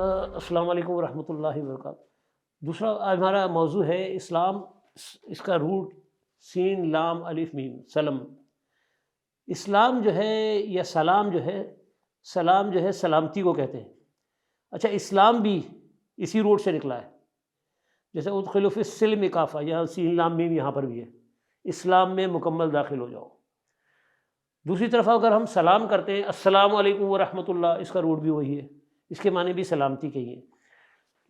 السلام علیکم ورحمۃ اللہ وبرکاتہ۔ دوسرا آج ہمارا موضوع ہے اسلام، اس کا روٹ سین لام الف میم سلم۔ اسلام جو ہے یا سلام جو ہے سلامتی کو کہتے ہیں۔ اچھا، اسلام بھی اسی روٹ سے نکلا ہے، جیسے ادخلوا فی السلم کافہ، یہاں سین لام میم یہاں پر بھی ہے، اسلام میں مکمل داخل ہو جاؤ۔ دوسری طرف اگر ہم سلام کرتے ہیں السلام علیکم ورحمۃ اللہ، اس کا روٹ بھی وہی ہے، اس کے معنی بھی سلامتی کے ہی ہیں۔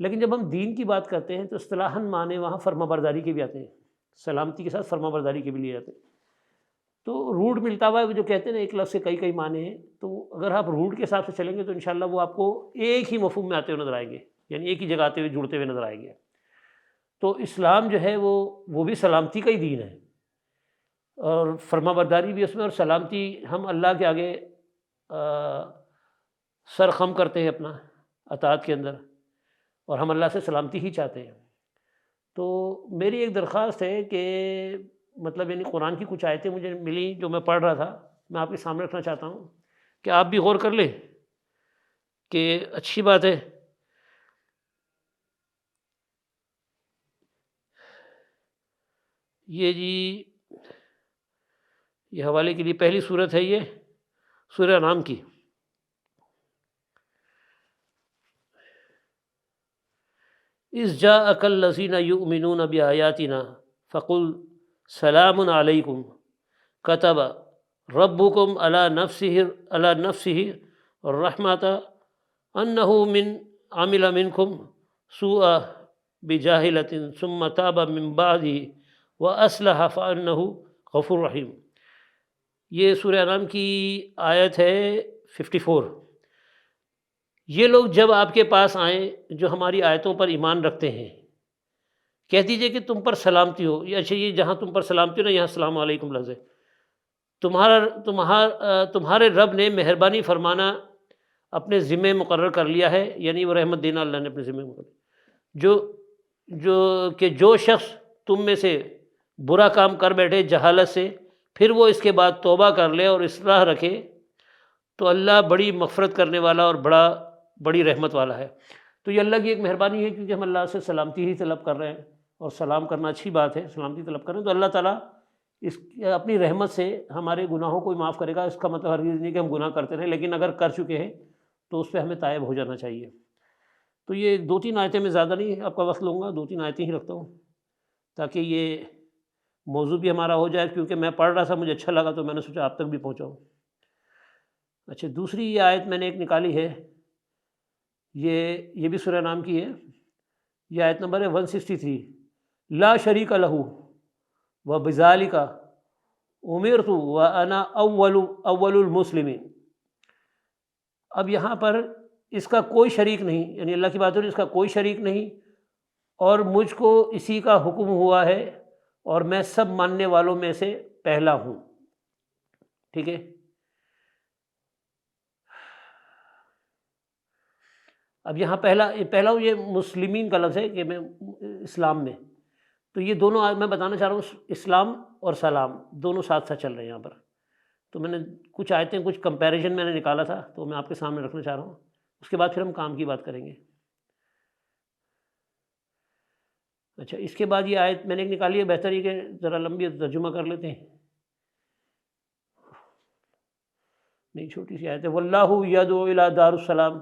لیکن جب ہم دین کی بات کرتے ہیں تو اصطلاحاً معنی وہاں فرما برداری کے بھی آتے ہیں، سلامتی کے ساتھ فرما برداری کے بھی لیے جاتے ہیں۔ تو روٹ ملتا ہوا ہے، جو کہتے ہیں نا ایک لفظ سے کئی معنی ہیں، تو اگر آپ روٹ کے حساب سے چلیں گے تو انشاءاللہ وہ آپ کو ایک ہی مفہوم میں آتے ہوئے نظر آئیں گے، یعنی ایک ہی جگہ آتے ہوئے جڑتے ہوئے نظر آئیں گے۔ تو اسلام جو ہے وہ بھی سلامتی کا ہی دین ہے، اور فرما برداری بھی اس میں، اور سلامتی ہم اللہ کے آگے سر خم کرتے ہیں اپنا اطاعت کے اندر، اور ہم اللہ سے سلامتی ہی چاہتے ہیں۔ تو میری ایک درخواست ہے کہ یعنی قرآن کی کچھ آیتیں مجھے ملی جو میں پڑھ رہا تھا، میں آپ کے سامنے رکھنا چاہتا ہوں کہ آپ بھی غور کر لیں کہ اچھی بات ہے۔ یہ حوالے کے لیے پہلی صورت ہے، یہ سورہ انعام کی۔ اذ جاءک الذین یؤمنون بآیاتنا فقل سلام علیکم کتب ربکم علی نفسہ الرحمۃ انہ من عمل منکم سوءا بجاہلۃ ثم تاب من بعدہ واصلح فانہ غفور رحیم۔ یہ سورہ انعام کی آیت ہے 54۔ یہ لوگ جب آپ کے پاس آئیں جو ہماری آیتوں پر ایمان رکھتے ہیں، کہہ دیجئے کہ تم پر سلامتی ہو۔ اچھا، یہ جہاں تم پر سلامتی ہو نا، یہاں السلام علیکم لفظ ہے۔ تمہارے رب نے مہربانی فرمانا اپنے ذمہ مقرر کر لیا ہے، یعنی وہ رحمت دینا اللہ نے اپنے ذمہ مقرر جو شخص تم میں سے برا کام کر بیٹھے جہالت سے، پھر وہ اس کے بعد توبہ کر لے اور اصلاح رکھے، تو اللہ بڑی مغفرت کرنے والا اور بڑی رحمت والا ہے۔ تو یہ اللہ کی ایک مہربانی ہے، کیونکہ ہم اللہ سے سلامتی ہی طلب کر رہے ہیں، اور سلام کرنا اچھی بات ہے، سلامتی طلب کر رہے ہیں، تو اللہ تعالیٰ اس اپنی رحمت سے ہمارے گناہوں کو معاف کرے گا۔ اس کا مطلب ہرگز نہیں کہ ہم گناہ کرتے رہیں، لیکن اگر کر چکے ہیں تو اس پہ ہمیں تائب ہو جانا چاہیے۔ تو یہ 2-3 آیتیں، میں زیادہ نہیں آپ کا وقت لوں گا، 2-3 آیتیں ہی رکھتا ہوں تاکہ یہ موضوع بھی ہمارا ہو جائے، کیونکہ میں پڑھ رہا تھا، مجھے اچھا لگا تو میں نے سوچا آپ تک بھی پہنچاؤں۔ اچھا، دوسری یہ آیت میں نے ایک نکالی ہے، یہ بھی سورہ انعام کی ہے، یہ آیت نمبر ہے 163۔ لا شریک لہ وبذالک امرت وانا اول المسلمین۔ اب یہاں پر اس کا کوئی شریک نہیں، یعنی اللہ کی بات ہو رہی ہے، اس کا کوئی شریک نہیں، اور مجھ کو اسی کا حکم ہوا ہے، اور میں سب ماننے والوں میں سے پہلا ہوں۔ ٹھیک ہے، اب یہاں پہلا یہ مسلمین کا لفظ ہے کہ میں اسلام میں، تو یہ دونوں میں بتانا چاہ رہا ہوں، اسلام اور سلام دونوں ساتھ ساتھ چل رہے ہیں یہاں پر۔ تو میں نے کچھ آیتیں، کچھ کمپیریزن میں نے نکالا تھا، تو میں آپ کے سامنے رکھنا چاہ رہا ہوں، اس کے بعد پھر ہم کام کی بات کریں گے۔ اچھا، اس کے بعد یہ آیت میں نے ایک نکالی ہے، بہتر یہ کہ ذرا لمبی ترجمہ کر لیتے ہیں، نہیں چھوٹی سی آیت ہے۔ واللہ یدعو الی دار السلام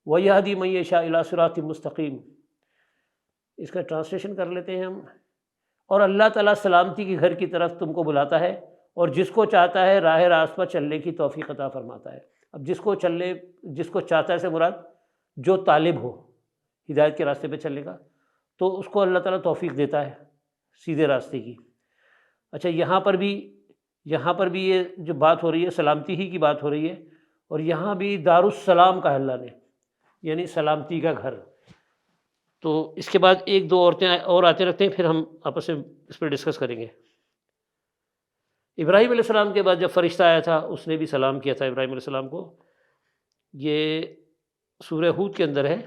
ویہدی من یشاء الی صراط مستقیم۔ اس کا ٹرانسلیشن کر لیتے ہیں ہم۔ اور اللہ تعالیٰ سلامتی کے گھر کی طرف تم کو بلاتا ہے، اور جس کو چاہتا ہے راہ راست پر چلنے کی توفیق عطا فرماتا ہے۔ اب جس کو چاہتا ہے سے مراد جو طالب ہو ہدایت کے راستے پہ چلنے کا، تو اس کو اللہ تعالیٰ توفیق دیتا ہے سیدھے راستے کی۔ اچھا، یہاں پر بھی یہ جو بات ہو رہی ہے سلامتی ہی کی بات ہو رہی ہے، اور یہاں بھی دار السلام کا اللہ نے، یعنی سلامتی کا گھر۔ تو اس کے بعد 1-2 اور آتے رکھتے ہیں، پھر ہم آپس میں اس پہ ڈسکس کریں گے۔ ابراہیم علیہ السلام کے بعد جب فرشتہ آیا تھا، اس نے بھی سلام کیا تھا ابراہیم علیہ السلام کو، یہ سورہ ہود کے اندر ہے۔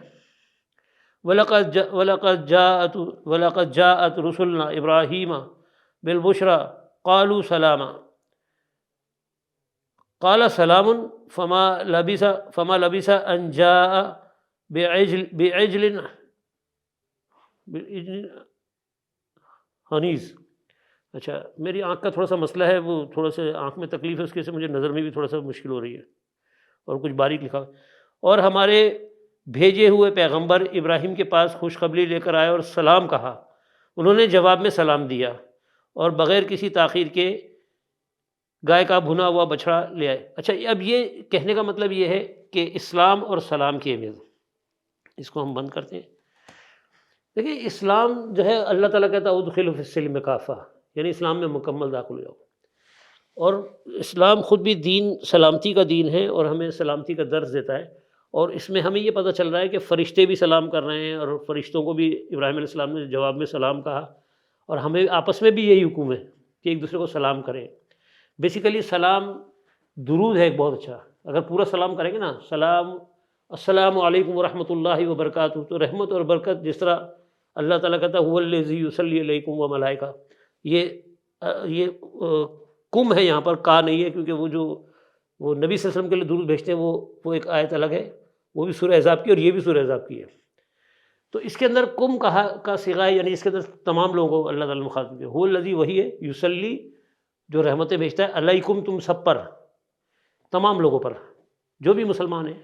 وَلَقَدْ جَاءَتْ رُسُلُنَا إِبْرَاهِيمَ بِالْبُشْرَى قَالُوا سَلَامًا قَالَ سَلَامٌ فَمَا لَبِثَ أَنْ جَاءَ بعجل حنیز. اچھا میری آنکھ کا تھوڑا سا مسئلہ ہے، وہ تھوڑا سا آنکھ میں تکلیف ہے، اس کی وجہ سے مجھے نظر میں بھی تھوڑا سا مشکل ہو رہی ہے، اور کچھ باریک لکھا. اور ہمارے بھیجے ہوئے پیغمبر ابراہیم کے پاس خوشخبری لے کر آئے اور سلام کہا، انہوں نے جواب میں سلام دیا، اور بغیر کسی تاخیر کے گائے کا بھنا ہوا بچھڑا لے آئے. اچھا اب یہ کہنے کا مطلب یہ ہے کہ اسلام اور سلام کی اہمیت، اس کو ہم بند کرتے ہیں. دیکھیں اسلام جو ہے اللہ تعالیٰ کہتا ہے ادخلوا فی السلم کافہ، یعنی اسلام میں مکمل داخل ہو جاؤ. اور اسلام خود بھی دین سلامتی کا دین ہے، اور ہمیں سلامتی کا درس دیتا ہے. اور اس میں ہمیں یہ پتہ چل رہا ہے کہ فرشتے بھی سلام کر رہے ہیں، اور فرشتوں کو بھی ابراہیم علیہ السلام نے جواب میں سلام کہا، اور ہمیں آپس میں بھی یہی حکم ہے کہ ایک دوسرے کو سلام کریں. بیسیکلی سلام درود ہے ایک بہت اچھا. اگر پورا سلام کریں گے نا، سلام السلام علیکم ورحمۃ اللہ وبرکاتہ، تو رحمت اور برکت جس طرح اللہ تعالیٰ کہتا ہے هو الذی یصلی علیکم وملائکہ، یہ کم ہے، یہاں پر کا نہیں ہے، کیونکہ وہ نبی صلی اللہ علیہ وسلم کے لیے درود بھیجتے ہیں، وہ ایک آیت الگ ہے، وہ بھی سورہ احزاب کی، اور یہ بھی سورہ احزاب کی ہے. تو اس کے اندر کم کا صیغہ ہے، یعنی اس کے اندر تمام لوگوں کو اللہ تعالیٰ مخاطب ہے. هو الذی وہی ہے، یصلی جو رحمتیں بھیجتا ہے، علیکم تم سب پر، تمام لوگوں پر جو بھی مسلمان ہیں.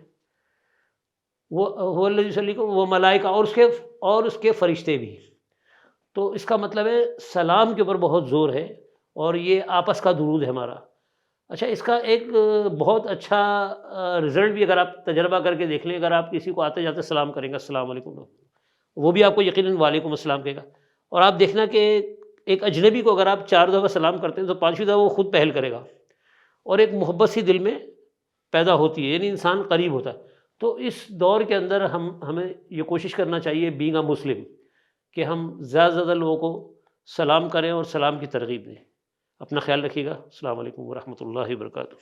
وہ الذی یصلی وہ ملائکہ، اور اس کے فرشتے بھی. تو اس کا مطلب ہے سلام کے اوپر بہت زور ہے، اور یہ آپس کا درود ہے ہمارا. اچھا اس کا ایک بہت اچھا رزلٹ بھی اگر آپ تجربہ کر کے دیکھ لیں، اگر آپ کسی کو آتے جاتے سلام کریں گے السلام علیکم، وہ بھی آپ کو یقیناً وعلیکم السلام کہے گا. اور آپ دیکھنا کہ ایک اجنبی کو اگر آپ 4 دفعہ سلام کرتے ہیں تو 5ویں دفعہ وہ خود پہل کرے گا، اور ایک محبت سی دل میں پیدا ہوتی ہے، یعنی انسان قریب ہوتا ہے. تو اس دور کے اندر ہمیں یہ کوشش کرنا چاہیے بینگ اے مسلم کہ ہم زیادہ سے زیادہ لوگوں کو سلام کریں اور سلام کی ترغیب دیں. اپنا خیال رکھیے گا. السلام علیکم ورحمۃ اللہ وبرکاتہ.